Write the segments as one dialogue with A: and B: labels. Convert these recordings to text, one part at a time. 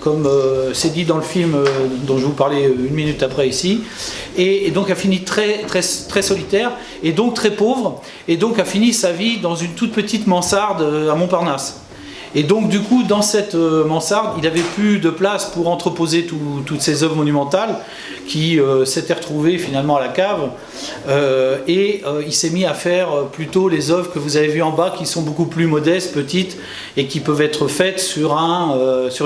A: comme c'est dit dans le film dont je vous parlais une minute après ici, et donc a fini très solitaire, et donc très pauvre, et donc a fini sa vie dans une toute petite mansarde à Montparnasse. Et donc du coup, dans cette mansarde, il n'avait plus de place pour entreposer toutes ces œuvres monumentales qui s'étaient retrouvées finalement à la cave. Il s'est mis à faire plutôt les œuvres que vous avez vues en bas, qui sont beaucoup plus modestes, petites, et qui peuvent être faites sur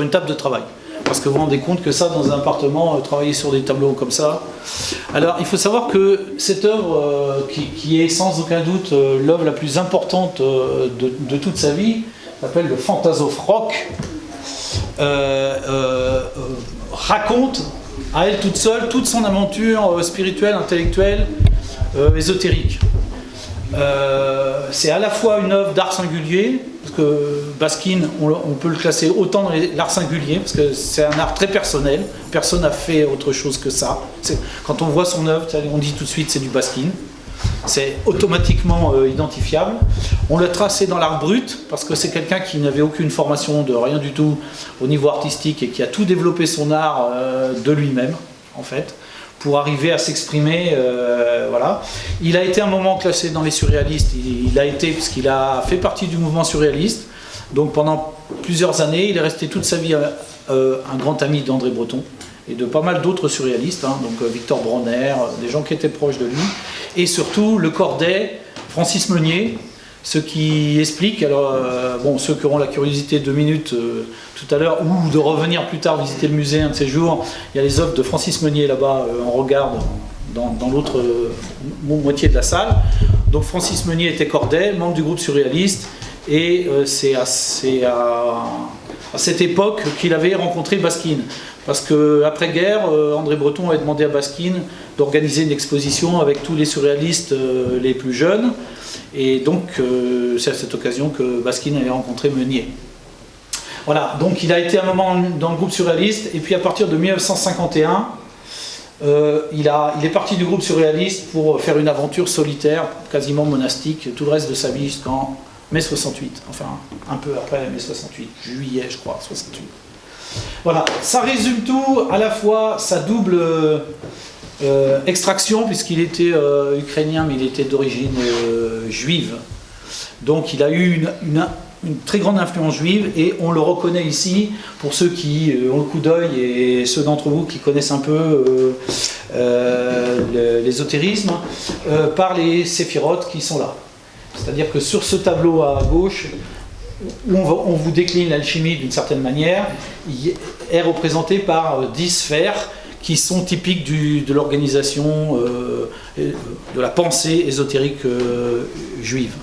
A: une table de travail. Parce que vous vous rendez compte que ça, dans un appartement, travailler sur des tableaux comme ça. Alors, il faut savoir que cette œuvre, qui est sans aucun doute l'œuvre la plus importante de toute sa vie, s'appelle le Fantasofrock, raconte à elle toute seule toute son aventure spirituelle, intellectuelle, ésotérique. C'est à la fois une œuvre d'art singulier, parce que Baskin, on peut le classer autant dans l'art singulier, parce que c'est un art très personnel, personne n'a fait autre chose que ça. Quand on voit son œuvre, on dit tout de suite c'est du Baskin. C'est automatiquement identifiable. On l'a tracé dans l'art brut, parce que c'est quelqu'un qui n'avait aucune formation de rien du tout au niveau artistique et qui a tout développé son art de lui-même, en fait, pour arriver à s'exprimer. Voilà. Il a été un moment classé dans les surréalistes, il a été, parce qu'il a fait partie du mouvement surréaliste, donc pendant plusieurs années, il est resté toute sa vie un grand ami d'André Breton, et de pas mal d'autres surréalistes, donc Victor Bronner, des gens qui étaient proches de lui, et surtout le Corday, Francis Meunier, ce qui explique, alors ceux qui auront la curiosité 2 minutes tout à l'heure, ou de revenir plus tard visiter le musée un de ces jours, il y a les œuvres de Francis Meunier là-bas, on regarde dans l'autre moitié de la salle. Donc Francis Meunier était Corday, membre du groupe surréaliste, et c'est à cette époque qu'il avait rencontré Baskin. Parce qu'après-guerre, André Breton avait demandé à Baskin d'organiser une exposition avec tous les surréalistes les plus jeunes. Et donc, c'est à cette occasion que Baskin avait rencontré Meunier. Voilà, donc il a été un moment dans le groupe surréaliste. Et puis à partir de 1951, il est parti du groupe surréaliste pour faire une aventure solitaire, quasiment monastique, tout le reste de sa vie jusqu'en mai 68. Enfin, un peu après mai 68, juillet je crois, 68. Voilà, ça résume tout, à la fois sa double extraction, puisqu'il était ukrainien, mais il était d'origine juive. Donc il a eu une très grande influence juive, et on le reconnaît ici, pour ceux qui ont le coup d'œil, et ceux d'entre vous qui connaissent un peu l'ésotérisme, par les séphirotes qui sont là. C'est-à-dire que sur ce tableau à gauche, où on vous décline l'alchimie d'une certaine manière, est représenté par 10 sphères qui sont typiques de l'organisation, de la pensée ésotérique juive.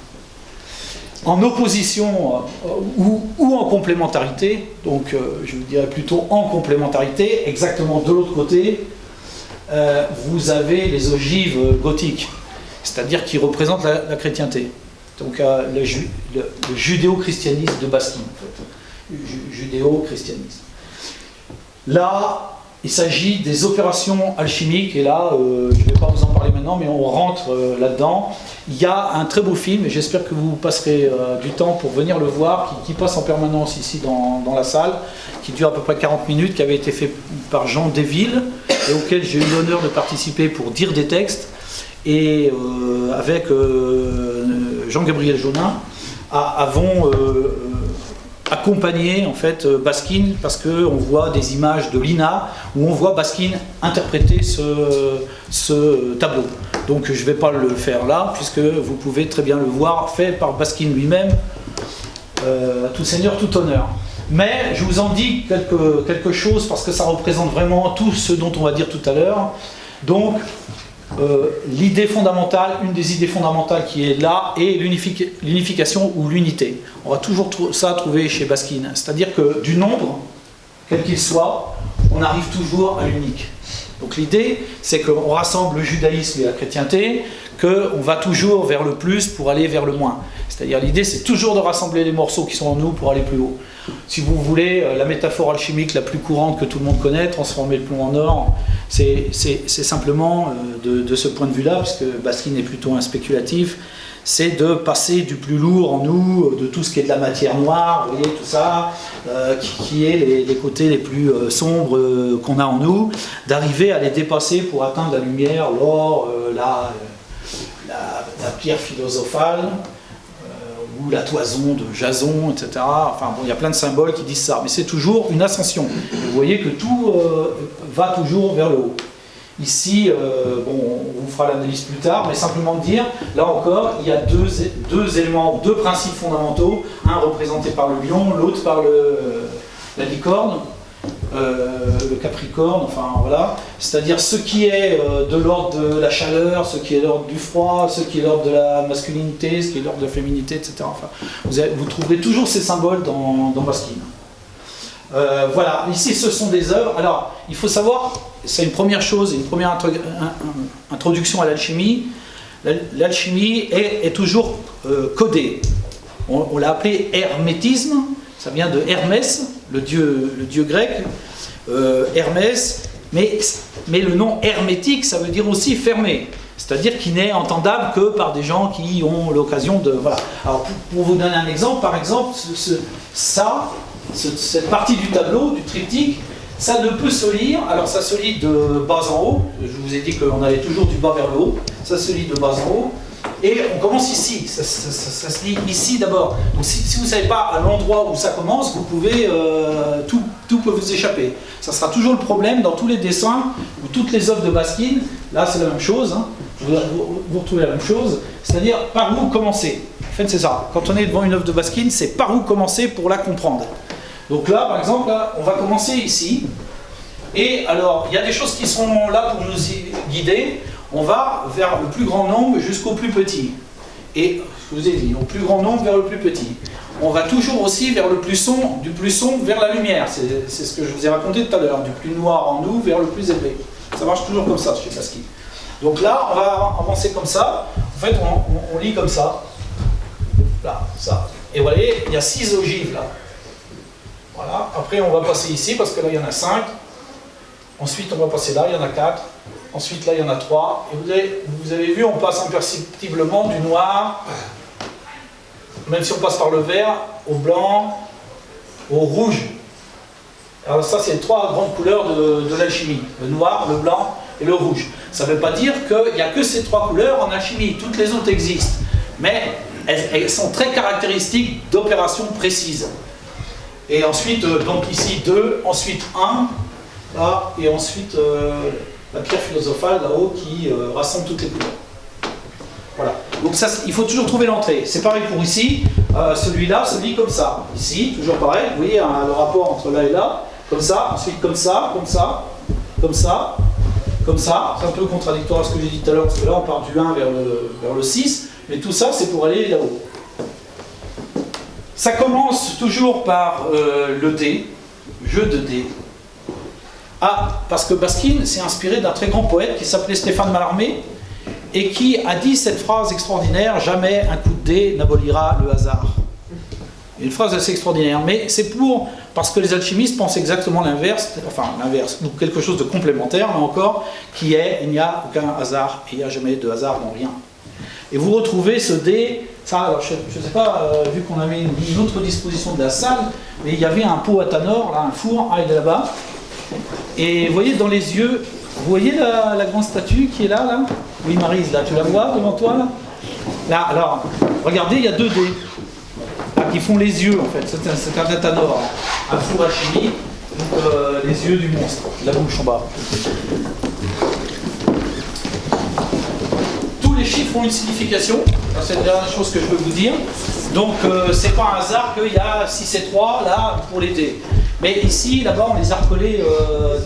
A: En opposition ou en complémentarité, donc je vous dirais plutôt en complémentarité, exactement de l'autre côté, vous avez les ogives gothiques, c'est-à-dire qui représentent la chrétienté. Donc le judéo-christianisme de Baskin, en fait. Judéo-christianisme. Là, il s'agit des opérations alchimiques, et là, je ne vais pas vous en parler maintenant, mais on rentre là-dedans. Il y a un très beau film, et j'espère que vous passerez du temps pour venir le voir, qui passe en permanence ici dans la salle, qui dure à peu près 40 minutes, qui avait été fait par Jean Desvilles, et auquel j'ai eu l'honneur de participer pour dire des textes, et avec Jean-Gabriel Jaunin, avons accompagné en fait Baskin, parce qu'on voit des images de l'INA où on voit Baskin interpréter ce tableau. Donc je ne vais pas le faire là, puisque vous pouvez très bien le voir fait par Baskin lui-même, tout seigneur, tout honneur. Mais je vous en dis quelque chose, parce que ça représente vraiment tout ce dont on va dire tout à l'heure. Donc l'idée fondamentale, une des idées fondamentales qui est là, est l'unification ou l'unité. On va toujours ça trouver chez Baskin. C'est-à-dire que du nombre, quel qu'il soit, on arrive toujours à l'unique. Donc l'idée, c'est qu'on rassemble le judaïsme et la chrétienté, qu'on va toujours vers le plus pour aller vers le moins. C'est-à-dire l'idée, c'est toujours de rassembler les morceaux qui sont en nous pour aller plus haut. Si vous voulez, la métaphore alchimique la plus courante que tout le monde connaît, transformer le plomb en or, c'est simplement de ce point de vue-là, parce que Baskin est plutôt un spéculatif, c'est de passer du plus lourd en nous, de tout ce qui est de la matière noire, vous voyez, tout ça, qui est les côtés les plus sombres qu'on a en nous, d'arriver à les dépasser pour atteindre la lumière, l'or, la pierre philosophale, ou la toison de Jason, etc. Enfin bon, il y a plein de symboles qui disent ça, mais c'est toujours une ascension. Vous voyez que tout va toujours vers le haut. Ici, bon, on vous fera l'analyse plus tard, mais simplement dire, là encore, il y a deux éléments, deux principes fondamentaux, un représenté par le lion, l'autre par la licorne, le capricorne, enfin voilà, c'est-à-dire ce qui est de l'ordre de la chaleur, ce qui est de l'ordre du froid, ce qui est de l'ordre de la masculinité, ce qui est de l'ordre de la féminité, etc. Enfin, vous trouverez toujours ces symboles dans Baskin. Voilà, ici ce sont des œuvres. Alors, il faut savoir, c'est une première chose, une première introduction à l'alchimie. L'alchimie est toujours codée. On l'a appelé hermétisme, ça vient de Hermès, le dieu grec, Hermès, mais le nom hermétique, ça veut dire aussi fermé. C'est-à-dire qu'il n'est entendable que par des gens qui ont l'occasion de... Voilà. Alors, pour vous donner un exemple, par exemple, cette partie du tableau, du triptyque, ça ne peut se lire, alors ça se lit de bas en haut, je vous ai dit qu'on allait toujours du bas vers le haut, ça se lit de bas en haut, et on commence ici, ça se lit ici d'abord. Donc si vous ne savez pas à l'endroit où ça commence, vous pouvez, tout peut vous échapper. Ça sera toujours le problème dans tous les dessins, ou toutes les œuvres de Baskin, là c'est la même chose, hein. Vous retrouvez la même chose, c'est-à-dire par où commencer. En fait c'est ça, quand on est devant une œuvre de Baskin, c'est par où commencer pour la comprendre. Donc là, par exemple, là, on va commencer ici. Et alors, il y a des choses qui sont là pour nous guider. On va vers le plus grand nombre jusqu'au plus petit. Et, je vous ai dit, au plus grand nombre vers le plus petit. On va toujours aussi vers du plus sombre vers la lumière. C'est ce que je vous ai raconté tout à l'heure. Du plus noir en nous vers le plus élevé. Ça marche toujours comme ça chez Baskin. Donc là, on va avancer comme ça. En fait, on lit comme ça. Là, ça. Et vous voyez, il y a 6 ogives là. Voilà. Après, on va passer ici, parce que là, il y en a 5. Ensuite, on va passer là, il y en a 4. Ensuite, là, il y en a 3. Et vous avez vu, on passe imperceptiblement du noir, même si on passe par le vert, au blanc, au rouge. Alors ça, c'est les 3 grandes couleurs de l'alchimie. Le noir, le blanc et le rouge. Ça ne veut pas dire qu'il n'y a que ces 3 couleurs en alchimie. Toutes les autres existent. Mais elles sont très caractéristiques d'opérations précises. Et ensuite, donc ici 2, ensuite 1, là, et ensuite la pierre philosophale là-haut qui rassemble toutes les couleurs. Voilà. Donc ça, il faut toujours trouver l'entrée. C'est pareil pour ici. Celui-là se lit comme ça. Ici, toujours pareil. Vous voyez hein, le rapport entre là et là. Comme ça, ensuite comme ça, comme ça, comme ça, comme ça. C'est un peu contradictoire à ce que j'ai dit tout à l'heure, parce que là, on part du 1 vers le 6. Mais tout ça, c'est pour aller là-haut. Ça commence toujours par le dé, jeu de dés. Ah, parce que Baskin s'est inspiré d'un très grand poète qui s'appelait Stéphane Mallarmé et qui a dit cette phrase extraordinaire: jamais un coup de dé n'abolira le hasard. Une phrase assez extraordinaire, mais c'est parce que les alchimistes pensent exactement l'inverse, ou quelque chose de complémentaire, là encore, qui est: il n'y a aucun hasard, et il n'y a jamais de hasard dans rien. Et vous retrouvez ce dé, ça, alors je ne sais pas, vu qu'on avait une autre disposition de la salle, mais il y avait un pot à tanor, là, un four, il est là-bas. Et vous voyez dans les yeux, vous voyez la grande statue qui est là? Oui, Maryse, là, tu la vois devant toi là, alors, regardez, il y a 2 dés là, qui font les yeux en fait. C'est un tanor, un four à chimie, donc les yeux du monstre, la bouche en bas. Les chiffres ont une signification, c'est la dernière chose que je peux vous dire. Donc c'est pas un hasard qu'il y a 6 et 3 là pour les dés. Mais ici, là-bas, on les a recollés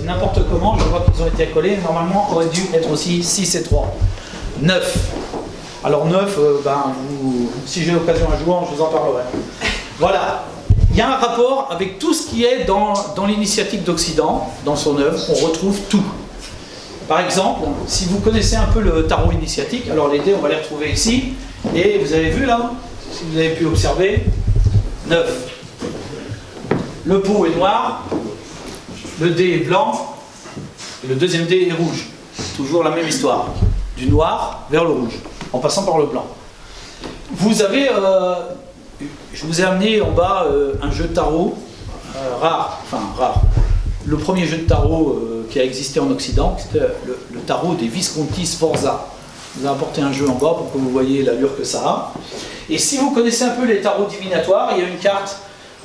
A: n'importe comment. Je vois qu'ils ont été recollés. Normalement, aurait dû être aussi 6 et 3. 9. Alors 9, si j'ai l'occasion un jour, je vous en parlerai. Voilà. Il y a un rapport avec tout ce qui est dans l'initiatique d'Occident, dans son œuvre. On retrouve tout. Par exemple, si vous connaissez un peu le tarot initiatique, alors les dés, on va les retrouver ici. Et vous avez vu là, si vous avez pu observer, 9. Le pot est noir, le dé est blanc, et le deuxième dé est rouge. Toujours la même histoire. Du noir vers le rouge, en passant par le blanc. Vous avez, je vous ai amené en bas un jeu de tarot rare, enfin rare. Le premier jeu de tarot qui a existé en Occident, c'était le tarot des Visconti Sforza. Je vous ai apporté un jeu en bas pour que vous voyez l'allure que ça a. Et si vous connaissez un peu les tarots divinatoires, il y a une carte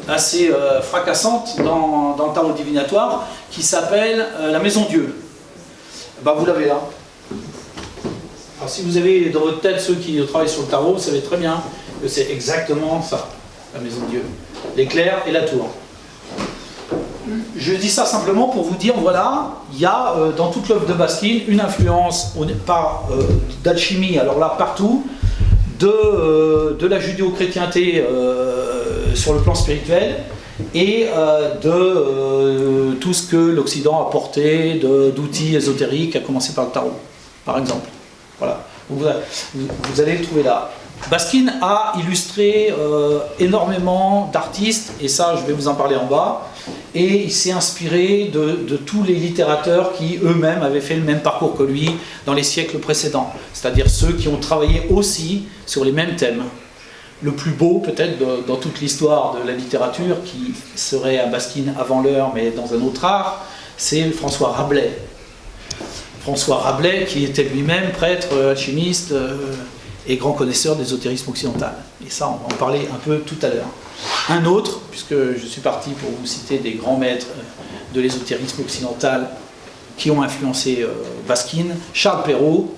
A: assez fracassante dans le tarot divinatoire qui s'appelle la Maison Dieu. Ben, vous l'avez là. Alors si vous avez dans votre tête ceux qui travaillent sur le tarot, vous savez très bien que c'est exactement ça, la Maison Dieu. L'éclair et la tour. Je dis ça simplement pour vous dire, voilà, il y a dans toute l'œuvre de Baskin une influence d'alchimie, alors là partout, de la judéo-chrétienté sur le plan spirituel et de tout ce que l'Occident a apporté d'outils ésotériques, à commencer par le tarot, par exemple. Voilà, vous allez le trouver là. Baskin a illustré énormément d'artistes, et ça je vais vous en parler en bas, et il s'est inspiré de tous les littérateurs qui eux-mêmes avaient fait le même parcours que lui dans les siècles précédents, c'est-à-dire ceux qui ont travaillé aussi sur les mêmes thèmes. Le plus beau peut-être dans toute l'histoire de la littérature, qui serait à Baskin avant l'heure mais dans un autre art, c'est François Rabelais. François Rabelais qui était lui-même prêtre, alchimiste, et grand connaisseur d'ésotérisme occidental. Et ça, on va en parler un peu tout à l'heure. Un autre, puisque je suis parti pour vous citer des grands maîtres de l'ésotérisme occidental qui ont influencé Baskin, Charles Perrault,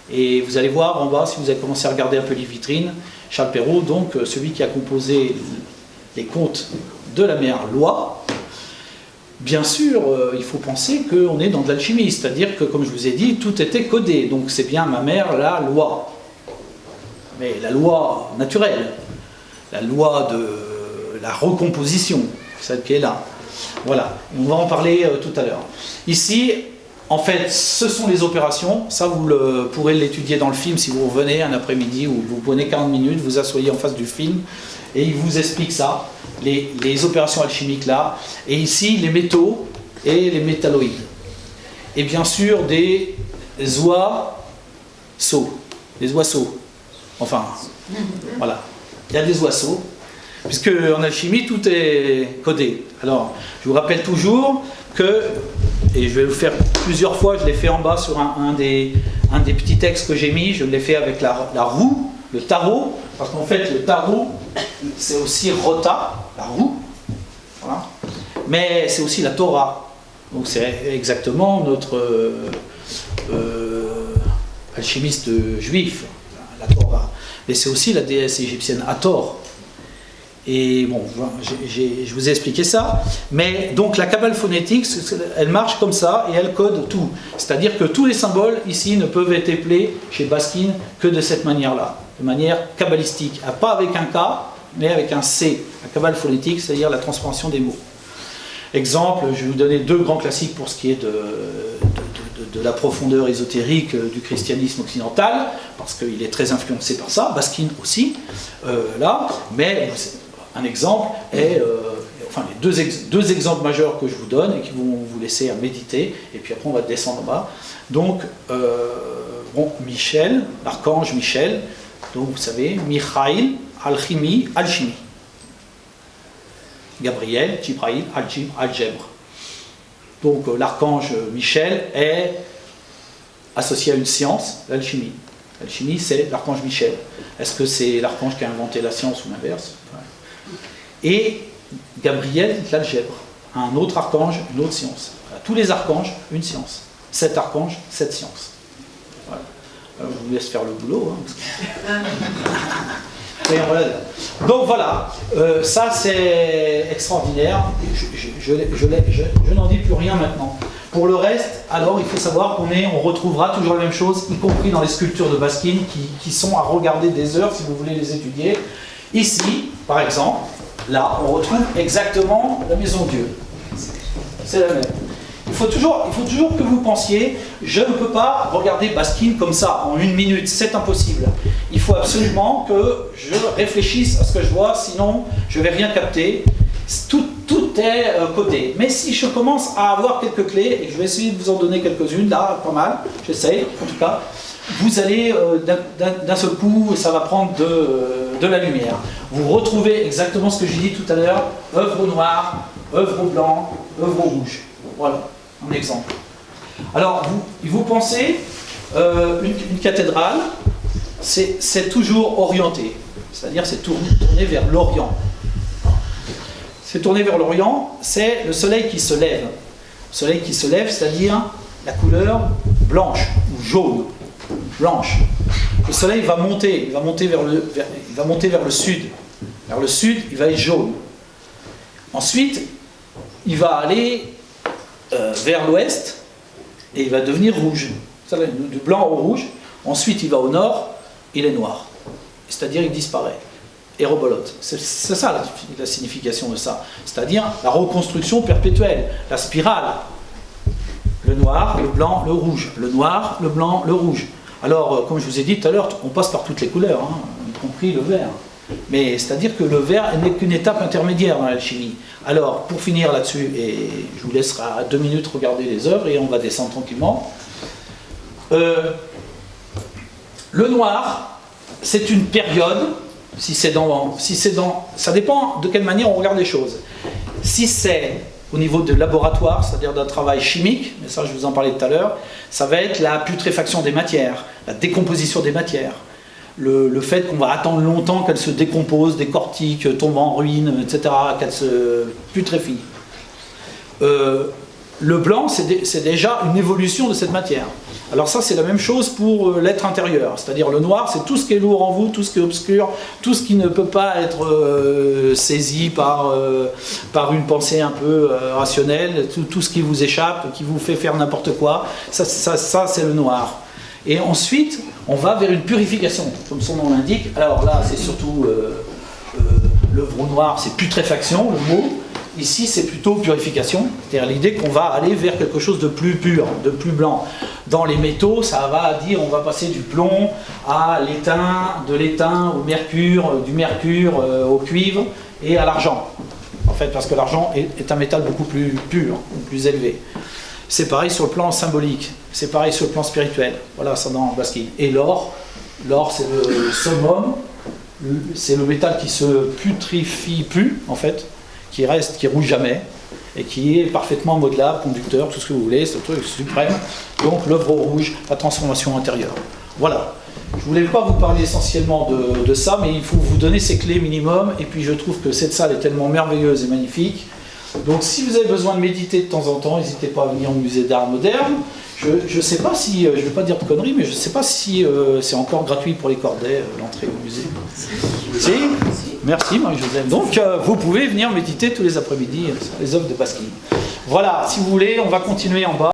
A: et vous allez voir en bas, si vous avez commencé à regarder un peu les vitrines, Charles Perrault, donc celui qui a composé les contes de la mère Loi. Bien sûr, il faut penser qu'on est dans de l'alchimie, c'est-à-dire que, comme je vous ai dit, tout était codé, donc c'est bien ma mère, la Loi. Mais la loi naturelle, la loi de la recomposition, celle qui est là. Voilà, on va en parler tout à l'heure. Ici, en fait, ce sont les opérations. Ça, vous pourrez l'étudier dans le film si vous revenez un après-midi ou vous prenez 40 minutes, vous asseyez en face du film et il vous explique ça, les opérations alchimiques là. Et ici, les métaux et les métalloïdes. Et bien sûr, des oiseaux. Des oiseaux. Enfin, voilà, il y a des oiseaux, puisque en alchimie, tout est codé. Alors, je vous rappelle toujours que, et je vais le faire plusieurs fois, je l'ai fait en bas sur un des petits textes que j'ai mis, je l'ai fait avec la roue, le tarot, parce qu'en fait, le tarot, c'est aussi Rota, la roue, voilà, mais c'est aussi la Torah. Donc c'est exactement notre alchimiste juif, la Torah. Mais c'est aussi la déesse égyptienne Hathor. Et bon, je vous ai expliqué ça. Mais donc la cabale phonétique, elle marche comme ça et elle code tout. C'est-à-dire que tous les symboles ici ne peuvent être appelés chez Baskin que de cette manière-là, de manière kabbalistique. Pas avec un K, mais avec un C. La cabale phonétique, c'est-à-dire la transformation des mots. Exemple, je vais vous donner deux grands classiques pour ce qui est de la profondeur ésotérique du christianisme occidental, parce qu'il est très influencé par ça, Baskin aussi, là, mais un exemple est, enfin les deux exemples majeurs que je vous donne et qui vont vous laisser à méditer, et puis après on va descendre en bas. Donc, bon, Michel, l'archange Michel, donc vous savez, Michaïl, alchimie. Gabriel, Jibraïl, algèbre. Donc l'archange Michel est associé à une science, l'alchimie. L'alchimie, c'est l'archange Michel. Est-ce que c'est l'archange qui a inventé la science ou l'inverse? Et Gabriel, l'algèbre. Un autre archange, une autre science. Voilà. Tous les archanges, une science. 7 archanges, 7 sciences. Voilà. Alors, je vous laisse faire le boulot. Hein, voilà. Donc voilà, ça c'est extraordinaire, je n'en dis plus rien maintenant. Pour le reste, alors il faut savoir on retrouvera toujours la même chose, y compris dans les sculptures de Baskin qui sont à regarder des heures si vous voulez les étudier. Ici, par exemple, là on retrouve exactement la Maison Dieu. C'est la même. Il faut toujours que vous pensiez, je ne peux pas regarder Baskin comme ça, en 1 minute, c'est impossible. Il faut absolument que je réfléchisse à ce que je vois, sinon je ne vais rien capter. Tout est codé. Mais si je commence à avoir quelques clés, et je vais essayer de vous en donner quelques-unes, là, pas mal, j'essaye en tout cas, vous allez d'un seul coup, ça va prendre de la lumière. Vous retrouvez exactement ce que j'ai dit tout à l'heure, œuvre au noir, œuvre au blanc, œuvre au rouge. Voilà, un exemple. Alors, vous pensez, une cathédrale, c'est toujours orienté, c'est-à-dire c'est tourné vers l'Orient. C'est tourné vers l'Orient, c'est le soleil qui se lève. Le soleil qui se lève, c'est-à-dire la couleur blanche ou jaune. Blanche. Le soleil va monter, il va monter vers le sud. Vers le sud, il va être jaune. Ensuite, il va aller vers l'ouest et il va devenir rouge. Du blanc au rouge. Ensuite, il va au nord, il est noir. C'est-à-dire, il disparaît et rebolote. C'est ça la signification de ça. C'est-à-dire la reconstruction perpétuelle, la spirale. Le noir, le blanc, le rouge. Le noir, le blanc, le rouge. Alors, comme je vous ai dit tout à l'heure, on passe par toutes les couleurs, hein, y compris le vert. Mais c'est-à-dire que le vert n'est qu'une étape intermédiaire dans l'alchimie. Alors, pour finir là-dessus, et je vous laisserai à 2 minutes regarder les œuvres et on va descendre tranquillement. Le noir, c'est une période, ça dépend de quelle manière on regarde les choses. Si c'est au niveau de laboratoire, c'est-à-dire d'un travail chimique, mais ça je vous en parlais tout à l'heure, ça va être la putréfaction des matières, la décomposition des matières, le fait qu'on va attendre longtemps qu'elles se décomposent, décortiquent, tombent en ruine, etc., qu'elles se putréfient. Le blanc, c'est déjà une évolution de cette matière. Alors ça, c'est la même chose pour l'être intérieur. C'est-à-dire le noir, c'est tout ce qui est lourd en vous, tout ce qui est obscur, tout ce qui ne peut pas être saisi par une pensée un peu rationnelle, tout ce qui vous échappe, qui vous fait faire n'importe quoi. Ça c'est le noir. Et ensuite, on va vers une purification, comme son nom l'indique. Alors là, c'est surtout l'œuvre noir, c'est putréfaction, le mot. Ici, c'est plutôt purification, c'est-à-dire l'idée qu'on va aller vers quelque chose de plus pur, de plus blanc. Dans les métaux, ça va dire on va passer du plomb à l'étain, de l'étain au mercure, du mercure au cuivre et à l'argent. En fait, parce que l'argent est un métal beaucoup plus pur, plus élevé. C'est pareil sur le plan symbolique, c'est pareil sur le plan spirituel. Voilà, ça dans Basquiat. Et l'or, c'est le summum, c'est le métal qui se putrifie plus, en fait, qui reste, qui rouge jamais, et qui est parfaitement modelable, conducteur, tout ce que vous voulez, c'est le truc suprême. Donc l'œuvre rouge, la transformation intérieure. Voilà. Je ne voulais pas vous parler essentiellement de ça, mais il faut vous donner ces clés minimum, et puis je trouve que cette salle est tellement merveilleuse et magnifique. Donc si vous avez besoin de méditer de temps en temps, n'hésitez pas à venir au musée d'art moderne. Je ne sais pas si, je ne vais pas dire de conneries, mais je ne sais pas si c'est encore gratuit pour les Cordais, l'entrée au musée. Si. Merci Marie-Joseph. Donc vous pouvez venir méditer tous les après-midi sur les œuvres de Basquiat. Voilà, si vous voulez, on va continuer en bas.